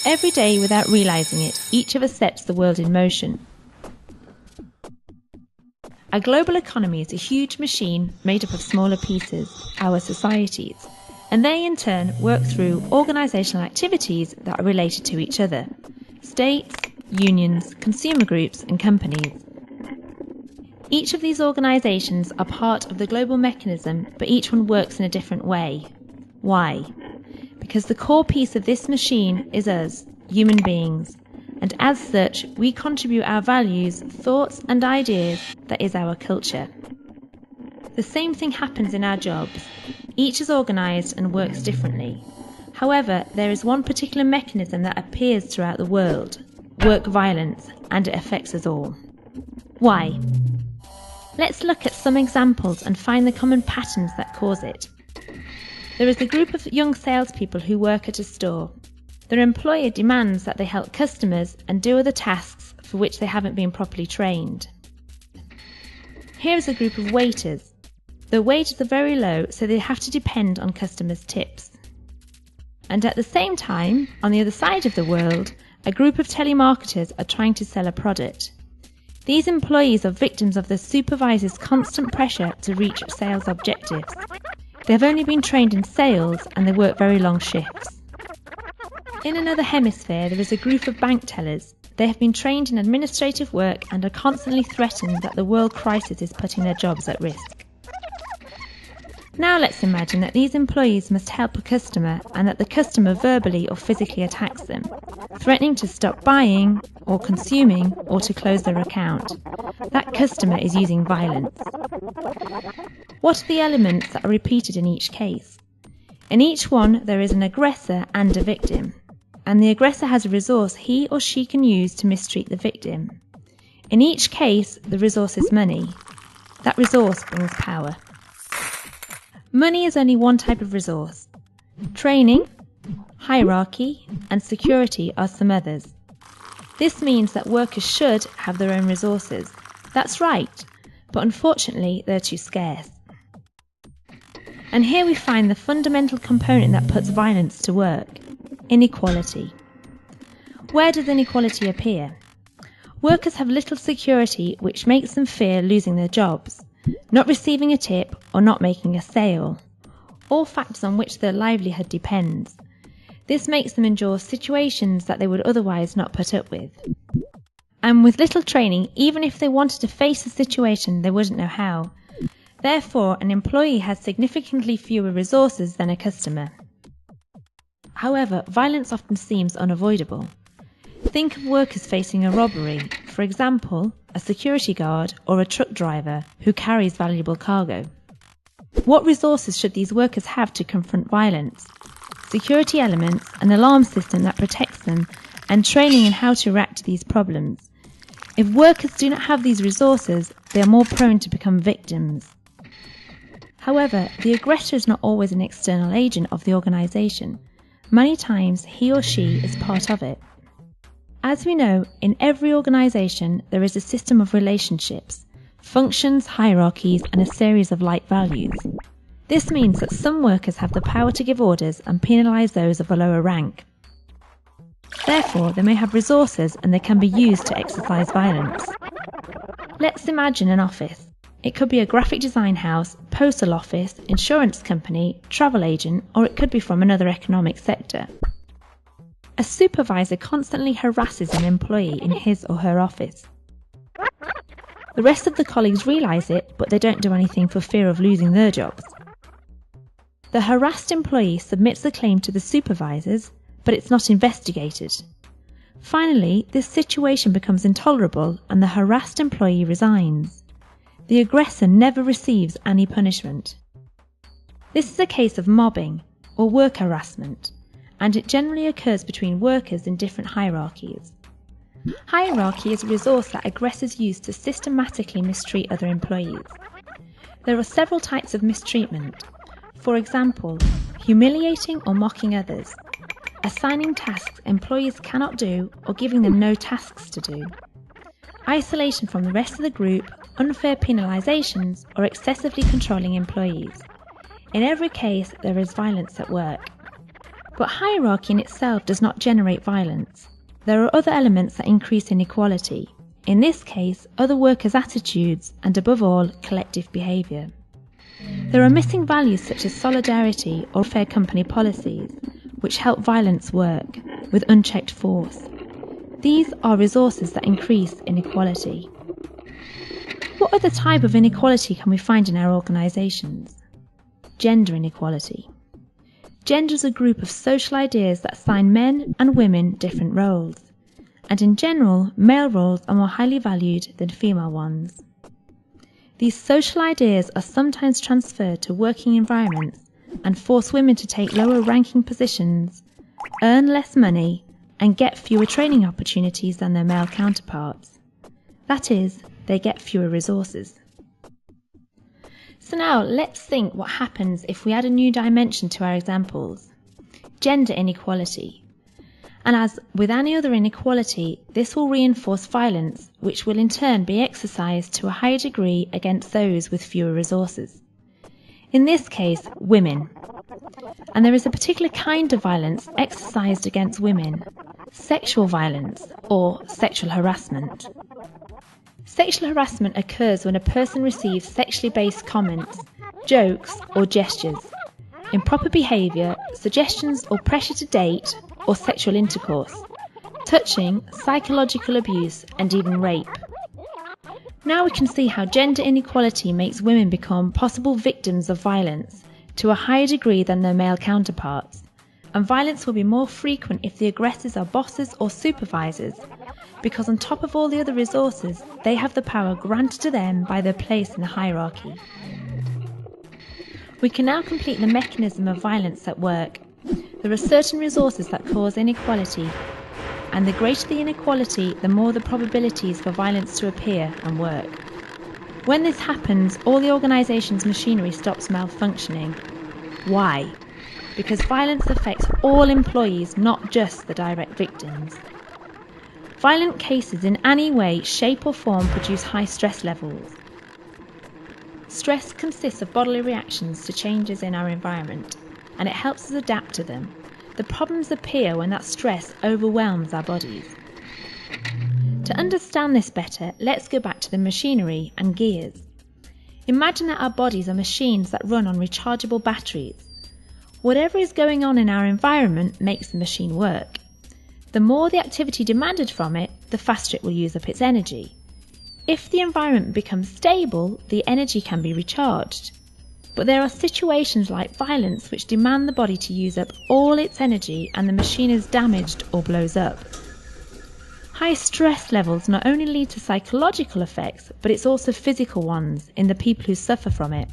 Every day, without realising it, each of us sets the world in motion. Our global economy is a huge machine made up of smaller pieces, our societies, and they in turn work through organisational activities that are related to each other: states, unions, consumer groups and companies. Each of these organisations are part of the global mechanism, but each one works in a different way. Why? Because the core piece of this machine is us, human beings, and as such we contribute our values, thoughts and ideas, that is our culture. The same thing happens in our jobs. Each is organised and works differently. However, there is one particular mechanism that appears throughout the world: work violence, and it affects us all. Why? Let's look at some examples and find the common patterns that cause it. There is a group of young salespeople who work at a store. Their employer demands that they help customers and do other tasks for which they haven't been properly trained. Here is a group of waiters. Their wages are very low, so they have to depend on customers' tips. And at the same time, on the other side of the world, a group of telemarketers are trying to sell a product. These employees are victims of the supervisor's constant pressure to reach sales objectives. They have only been trained in sales and they work very long shifts. In another hemisphere, there is a group of bank tellers. They have been trained in administrative work and are constantly threatened that the world crisis is putting their jobs at risk. Now let's imagine that these employees must help a customer and that the customer verbally or physically attacks them, threatening to stop buying or consuming or to close their account. That customer is using violence. What are the elements that are repeated in each case? In each one there is an aggressor and a victim, and the aggressor has a resource he or she can use to mistreat the victim. In each case the resource is money. That resource brings power. Money is only one type of resource. Training, hierarchy, and security are some others. This means that workers should have their own resources. That's right, but unfortunately they're too scarce. And here we find the fundamental component that puts violence to work: inequality. Where does inequality appear? Workers have little security, which makes them fear losing their jobs, not receiving a tip or not making a sale, all factors on which their livelihood depends. This makes them endure situations that they would otherwise not put up with. And with little training, even if they wanted to face the situation, they wouldn't know how. Therefore, an employee has significantly fewer resources than a customer. However, violence often seems unavoidable. Think of workers facing a robbery, for example, a security guard or a truck driver who carries valuable cargo. What resources should these workers have to confront violence? Security elements, an alarm system that protects them, and training in how to react to these problems. If workers do not have these resources, they are more prone to become victims. However, the aggressor is not always an external agent of the organisation. Many times he or she is part of it. As we know, in every organisation there is a system of relationships, functions, hierarchies and a series of like values. This means that some workers have the power to give orders and penalise those of a lower rank. Therefore, they may have resources and they can be used to exercise violence. Let's imagine an office. It could be a graphic design house, postal office, insurance company, travel agent, or it could be from another economic sector. A supervisor constantly harasses an employee in his or her office. The rest of the colleagues realise it, but they don't do anything for fear of losing their jobs. The harassed employee submits the claim to the supervisors, but it's not investigated. Finally, this situation becomes intolerable and the harassed employee resigns. The aggressor never receives any punishment. This is a case of mobbing, or work harassment, and it generally occurs between workers in different hierarchies. Hierarchy is a resource that aggressors use to systematically mistreat other employees. There are several types of mistreatment. For example, humiliating or mocking others, assigning tasks employees cannot do or giving them no tasks to do, isolation from the rest of the group, unfair penalisations, or excessively controlling employees. In every case, there is violence at work. But hierarchy in itself does not generate violence. There are other elements that increase inequality. In this case, other workers' attitudes and, above all, collective behaviour. There are missing values such as solidarity or fair company policies, which help violence work with unchecked force. These are resources that increase inequality. What other type of inequality can we find in our organisations? Gender inequality. Gender is a group of social ideas that assign men and women different roles, and in general, male roles are more highly valued than female ones. These social ideas are sometimes transferred to working environments and force women to take lower ranking positions, earn less money, and get fewer training opportunities than their male counterparts. That is, they get fewer resources. So now let's think what happens if we add a new dimension to our examples. Gender inequality. And as with any other inequality, this will reinforce violence, which will in turn be exercised to a higher degree against those with fewer resources. In this case, women. And there is a particular kind of violence exercised against women, sexual violence or sexual harassment. Sexual harassment occurs when a person receives sexually based comments, jokes or gestures, improper behaviour, suggestions or pressure to date or sexual intercourse, touching, psychological abuse and even rape. Now we can see how gender inequality makes women become possible victims of violence to a higher degree than their male counterparts, and violence will be more frequent if the aggressors are bosses or supervisors, because on top of all the other resources, they have the power granted to them by their place in the hierarchy. We can now complete the mechanism of violence at work. There are certain resources that cause inequality, and the greater the inequality, the more the probabilities for violence to appear and work. When this happens, all the organisation's machinery stops malfunctioning. Why? Because violence affects all employees, not just the direct victims. Violent cases in any way, shape or form produce high stress levels. Stress consists of bodily reactions to changes in our environment, and it helps us adapt to them. The problems appear when that stress overwhelms our bodies. To understand this better, let's go back to the machinery and gears. Imagine that our bodies are machines that run on rechargeable batteries. Whatever is going on in our environment makes the machine work. The more the activity demanded from it, the faster it will use up its energy. If the environment becomes stable, the energy can be recharged. But there are situations like violence which demand the body to use up all its energy and the machine is damaged or blows up. High stress levels not only lead to psychological effects, but it's also physical ones in the people who suffer from it.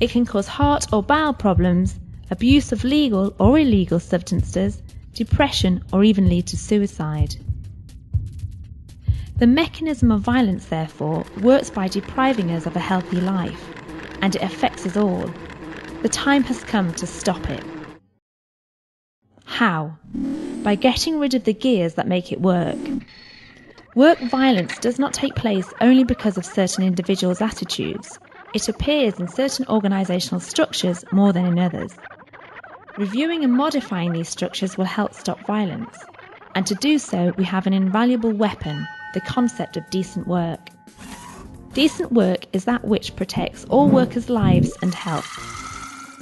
It can cause heart or bowel problems, abuse of legal or illegal substances, depression, or even lead to suicide. The mechanism of violence, therefore, works by depriving us of a healthy life, and it affects us all. The time has come to stop it. How? By getting rid of the gears that make it work. Work violence does not take place only because of certain individuals' attitudes. It appears in certain organisational structures more than in others. Reviewing and modifying these structures will help stop violence, and to do so we have an invaluable weapon, the concept of decent work. Decent work is that which protects all workers' lives and health.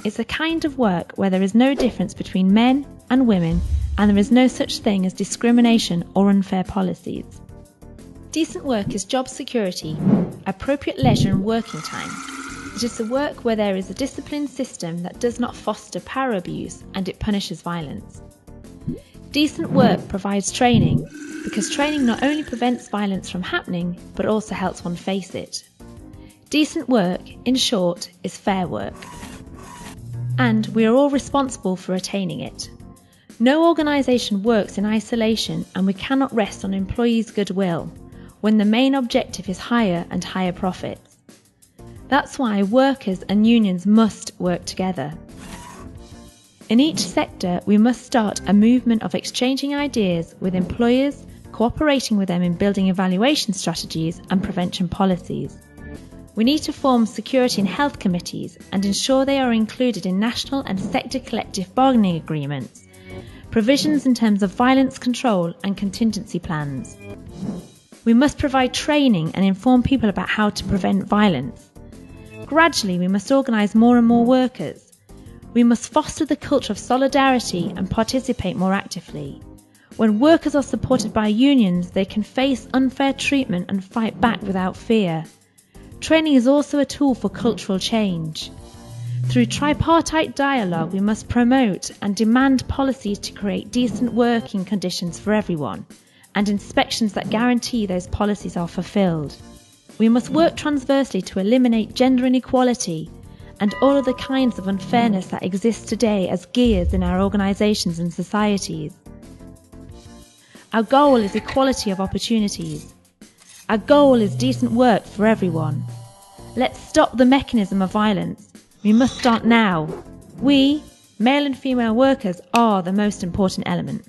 It's a kind of work where there is no difference between men and women, and there is no such thing as discrimination or unfair policies. Decent work is job security, appropriate leisure and working time. It is the work where there is a disciplined system that does not foster power abuse and it punishes violence. Decent work provides training, because training not only prevents violence from happening, but also helps one face it. Decent work, in short, is fair work. And we are all responsible for attaining it. No organisation works in isolation, and we cannot rest on employees' goodwill when the main objective is higher and higher profits. That's why workers and unions must work together. In each sector, we must start a movement of exchanging ideas with employers, cooperating with them in building evaluation strategies and prevention policies. We need to form security and health committees and ensure they are included in national and sector collective bargaining agreements provisions in terms of violence control and contingency plans. We must provide training and inform people about how to prevent violence. Gradually, we must organise more and more workers. We must foster the culture of solidarity and participate more actively. When workers are supported by unions, they can face unfair treatment and fight back without fear. Training is also a tool for cultural change. Through tripartite dialogue, we must promote and demand policies to create decent working conditions for everyone, and inspections that guarantee those policies are fulfilled. We must work transversely to eliminate gender inequality and all other kinds of unfairness that exist today as gears in our organisations and societies. Our goal is equality of opportunities. Our goal is decent work for everyone. Let's stop the mechanism of violence. We must start now. We, male and female workers, are the most important element.